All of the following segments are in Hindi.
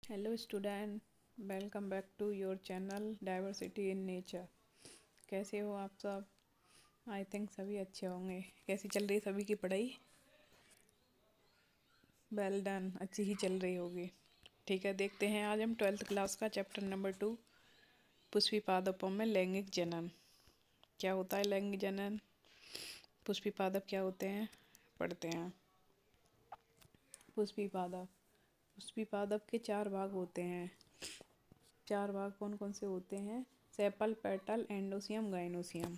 Hello student, welcome back to your channel diversity in nature. कैसे हो आप सब? आई थिंक सभी अच्छे होंगे। कैसी चल रही है सभी की पढ़ाई? वेल डन, अच्छी ही चल रही होगी। ठीक है, देखते हैं आज हम 12th क्लास का चैप्टर नंबर 2 पुष्पिपादपों में लैंगिक जनन। क्या होता है लैंगिक जनन? पुष्पिपादप क्या होते हैं, पढ़ते हैं। पुष्पिपादप पुष्पिपादप के 4 भाग होते हैं। 4 भाग कौन कौन से होते हैं? Sepal, petal, एंडोसियम, gynoecium.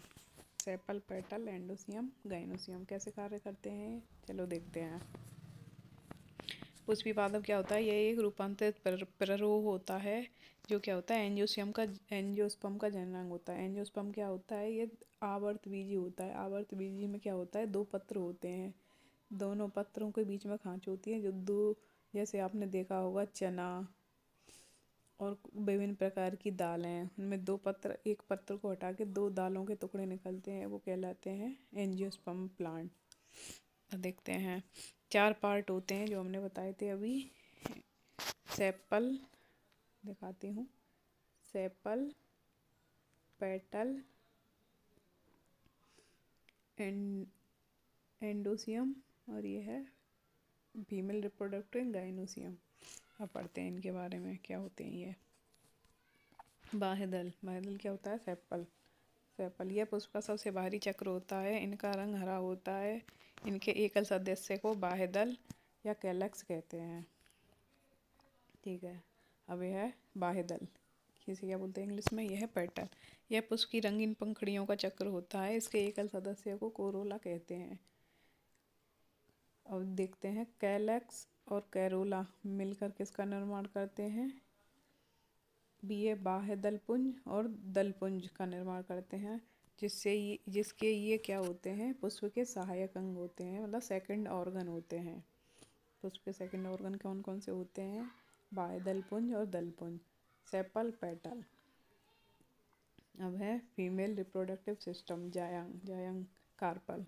Sepal, petal, एंडोसियम, gynoecium कैसे कार्य करते हैं, चलो देखते हैं। पुष्पिपादप क्या होता है? यह एक रूपांतरित प्ररोह होता है जो क्या होता है, एंजियोस्पर्म का जननांग होता है। एंजियोस्पर्म क्या होता है? ये आवर्त बीजी होता है। आवर्त बीजी में क्या होता है, 2 पत्र होते हैं। दोनों पत्रों के बीच में खांच होती है जो दो, जैसे आपने देखा होगा चना और विभिन्न प्रकार की दालें, उनमें 2 पत्र, एक पत्र को हटा के 2 दालों के टुकड़े निकलते हैं, वो कहलाते हैं एंजियोस्पर्म प्लांट। देखते हैं 4 पार्ट होते हैं जो हमने बताए थे अभी। सेपल दिखाती हूँ, सेपल, पेटल, एंडोसियम और ये है फीमेल रिप्रोडक्टिव गाइनोसियम। अब पढ़ते हैं इनके बारे में, क्या होते हैं ये। बाह्यदल, बाह्यदल क्या होता है? सेपल, सेपल यह पुष्प का सबसे बाहरी चक्र होता है। इनका रंग हरा होता है। इनके एकल सदस्य को बाह्यदल या कैलक्स कहते हैं। ठीक है, अब यह है बाह्यदल, किसी क्या बोलते हैं इंग्लिश में, यह है पेटल। यह पुष्प की रंगीन पंखुड़ियों का चक्र होता है। इसके एकल सदस्य को कोरोला कहते हैं। अब देखते हैं कैलक्स और कैरोला मिलकर किसका निर्माण करते हैं? ये बाह्य दलपुंज और दलपुंज का निर्माण करते हैं, जिसके ये क्या होते हैं, पुष्प के सहायक अंग होते हैं, मतलब सेकंड ऑर्गन होते हैं। पुष्प के सेकंड ऑर्गन कौन कौन से होते हैं? बाह्य दलपुंज और दलपुंज, सेपल, पेटल। अब है फीमेल रिप्रोडक्टिव सिस्टम, जायंग, जायंग, कार्पल।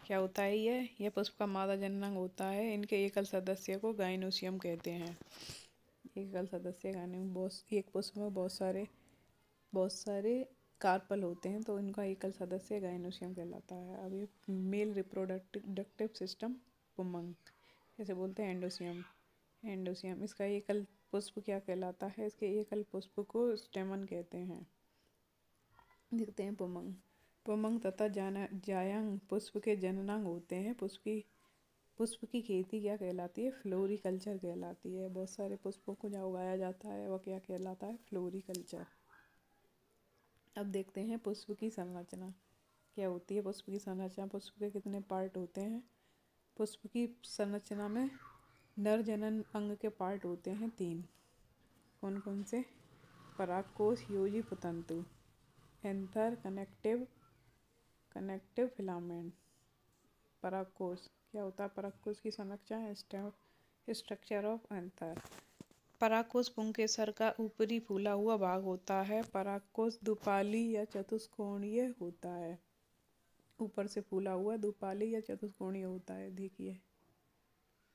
क्या होता है यह पुष्प का मादा जननांग होता है। इनके एकल सदस्य को गाइनोसियम कहते हैं। एकल सदस्य एक पुष्प में बहुत सारे कार्पल होते हैं, तो इनका एकल सदस्य गाइनोसियम कहलाता है। अब ये मेल रिप्रोडक्टिव सिस्टम, पुमंग, जैसे बोलते हैं एंडोसियम, एंडोसियम। इसका एकल पुष्प क्या कहलाता है? इसके एकल पुष्प को स्टेमन कहते हैं। देखते हैं पुमंग, पुमंग तथा जायंग पुष्प के जननांग होते हैं। पुष्प की खेती क्या कहलाती है? फ्लोरिकल्चर कहलाती है। बहुत सारे पुष्पों को जहाँ उगाया जाता है वह क्या कहलाता है? फ्लोरिकल्चर। अब देखते हैं पुष्प की संरचना क्या होती है। पुष्प की संरचना, पुष्प के कितने पार्ट होते हैं? पुष्प की संरचना में नर जनन अंग के पार्ट होते हैं 3। कौन कौन से? परागकोश, योजी, पुतंतु, एंथर, कनेक्टिव फिलामेंट। परागकोश क्या होता है? परागकोश की संरचना, स्ट्रक्चर ऑफ एंथर। परागकोश पुंकेसर का ऊपरी फूला हुआ भाग होता है। परागकोश दुपाली या चतुष्कोणीय होता है। ऊपर से फूला हुआ दुपाली या चतुष्कोणीय होता है। देखिए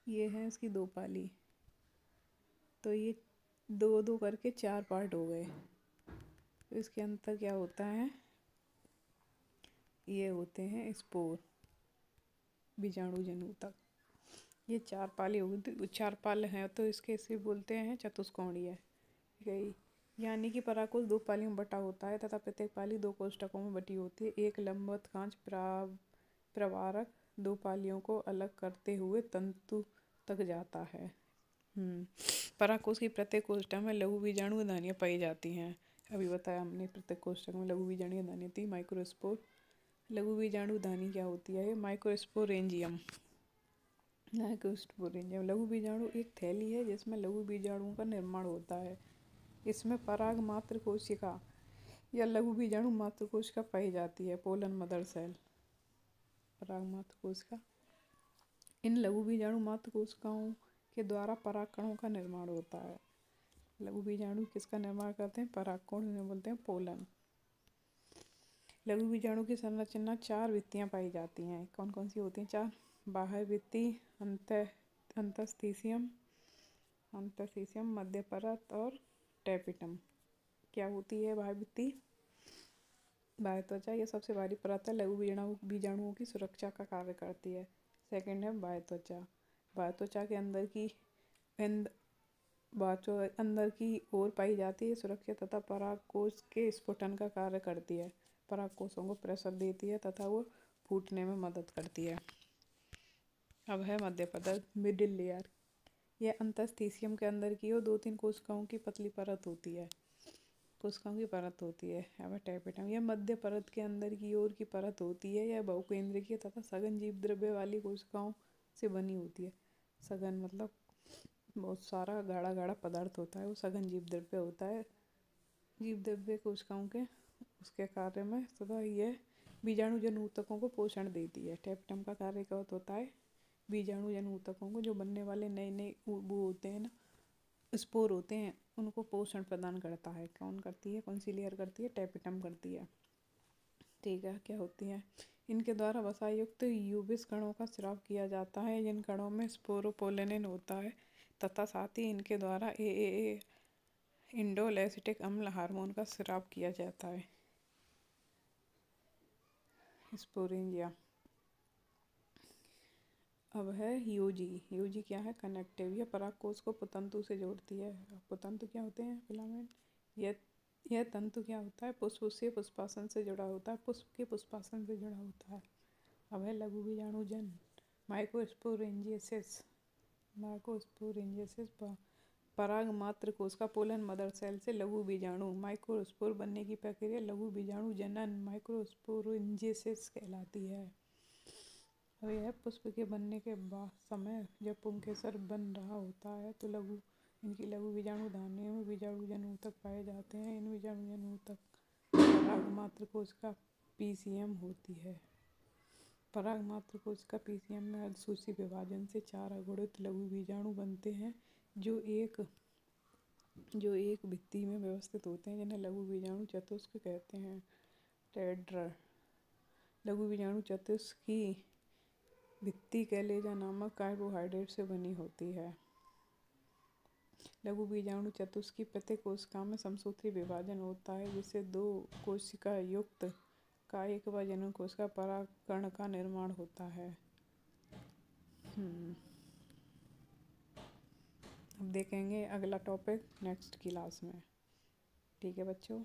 ये है इसकी 2 पाली, तो ये 2 2 करके 4 पार्ट हो गए। तो इसके अंतर क्या होता है? ये होते हैं स्पोर, बीजाणु जनु तक। ये 4 पाली होगी, तो 4 पाल हैं तो इसके सिर्फ बोलते हैं चतुष्कोणीय। गई, यानी कि पराकोश 2 पालियों में बटा होता है तथा प्रत्येक पाली 2 कोष्ठकों में बटी होती है। एक लंबवत कांच प्रवारक 2 पालियों को अलग करते हुए तंतु तक जाता है। पराकोश की प्रत्येक कोष्ठक में लघु बीजाणु धानियाँ पाई जाती हैं। अभी बताया हमने, प्रत्येक कोष्ठक में लघु बीजाणु धानी थी। माइक्रोस्पोर, लघु बीजाणु धानी क्या होती है? Microsporangium, microsporangium. लघु बीजाणु एक थैली है जिसमें लघु बीजाणुओं का निर्माण होता है। इसमें पराग मात्र कोशिका या लघु बीजाणु मात्र कोशिका पाई जाती है। पोलन मदर सेल, पराग मात्र कोशिका। इन लघु बीजाणु मात्र कोशिकाओं के द्वारा परागकणों का निर्माण होता है। लघु बीजाणु किसका निर्माण करते हैं? परागकण, उन्हें बोलते हैं पोलन। लघु बीजाणु की संरचना 4 भित्तियाँ पाई जाती हैं। कौन कौन सी होती हैं? 4। बाह्य भित्ति, अंतःस्थीशियम, अंतःशिशियम, मध्य परत और टेपिटम। क्या होती है बाह्य भित्ति? बाह्य त्वचा ये सबसे बाहरी परत है, लघु बीजाणुओं की सुरक्षा का कार्य करती है। सेकंड है बाह्य त्वचा। बाह्य त्वचा के अंदर की ओर पाई जाती है, सुरक्षा तथा परागकोश के स्फुटन का कार्य करती है। परागकोशों को प्रेशर देती है तथा वो फूटने में मदद करती है। अब है मध्य परत, मिडिल लेयर। यह अंतःशिशियम के अंदर की ओर 2-3 कोशिकाओं की पतली परत होती है। अब टेपिटम, यह मध्य परत के अंदर की ओर की परत होती है। यह बहुकेंद्रीय तथा सघन जीव द्रव्य वाली कोशिकाओं से बनी होती है। सघन मतलब बहुत सारा गाढ़ा गाढ़ा पदार्थ होता है, वो सघन जीव द्रव्य होता है। जीव द्रव्य कोशिकाओं के उसके कार्य में तथा यह बीजाणु जन ऊतकों को पोषण देती है। टेपिटम का कार्य क्या होता है? बीजाणु जन ऊतकों को, जो बनने वाले नए वो होते हैं ना, स्पोर होते हैं, उनको पोषण प्रदान करता है। कौन करती है? कौन सी लेयर करती है? टेपिटम करती है। ठीक है, क्या होती है? इनके द्वारा वसायुक्त यूबिस कणों का स्राव किया जाता है, जिन कणों में स्पोरोपोलेनिन होता है, तथा साथ ही इनके द्वारा AAA इंडोल एसिटिक अम्ल हार्मोन का स्राव किया जाता है। स्पोरेंजिया। अब है यूजी। यूजी क्या है? कनेक्टिव। यह परागकोश को पुतंतु से जोड़ती है। पुतंतु क्या होते हैं? फिलामेंट। यह तंतु क्या होता है? पुष्प पुष्पासन से जुड़ा होता है, पुष्प के पुष्पासन से जुड़ा होता है। अब है लघु बीजाणुजन, माइक्रोस्पोरेंजियसिस। पराग मात्र कोश का पोलन मदर सेल से लघु बीजाणु माइक्रोस्पोर बनने की प्रक्रिया लघु बीजाणु जनन माइक्रोस्पोरेंजियसिस कहलाती है। अब यह पुष्प के बनने के बाद समय जब पुंकेसर बन रहा होता है तो इनकी लघु बीजाणु धानियों में बीजाणु जन ऊतक पाए जाते हैं। इन बीजाणु जन ऊतक पराग मात्र कोश का PCM होती है। पराग मात्र कोश का PCM में अर्धसूत्री विभाजन से 4 अगुणित लघु बीजाणु बनते हैं, जो एक भित्ति में व्यवस्थित होते हैं, जिन्हें लघु बीजाणु चतुष्क कहते हैं। टेट्रा। लघु बीजाणु चतुष्क की भित्ति कैलेजा नामक कार्बोहाइड्रेट से बनी होती है। लघु बीजाणु चतुष्क की प्रत्येक कोशिका में समसूत्री विभाजन होता है, जिससे 2 कोशिका युक्त कायिक व जनन कोशिका परागकण का निर्माण होता है। अब देखेंगे अगला टॉपिक नेक्स्ट क्लास में। ठीक है बच्चों।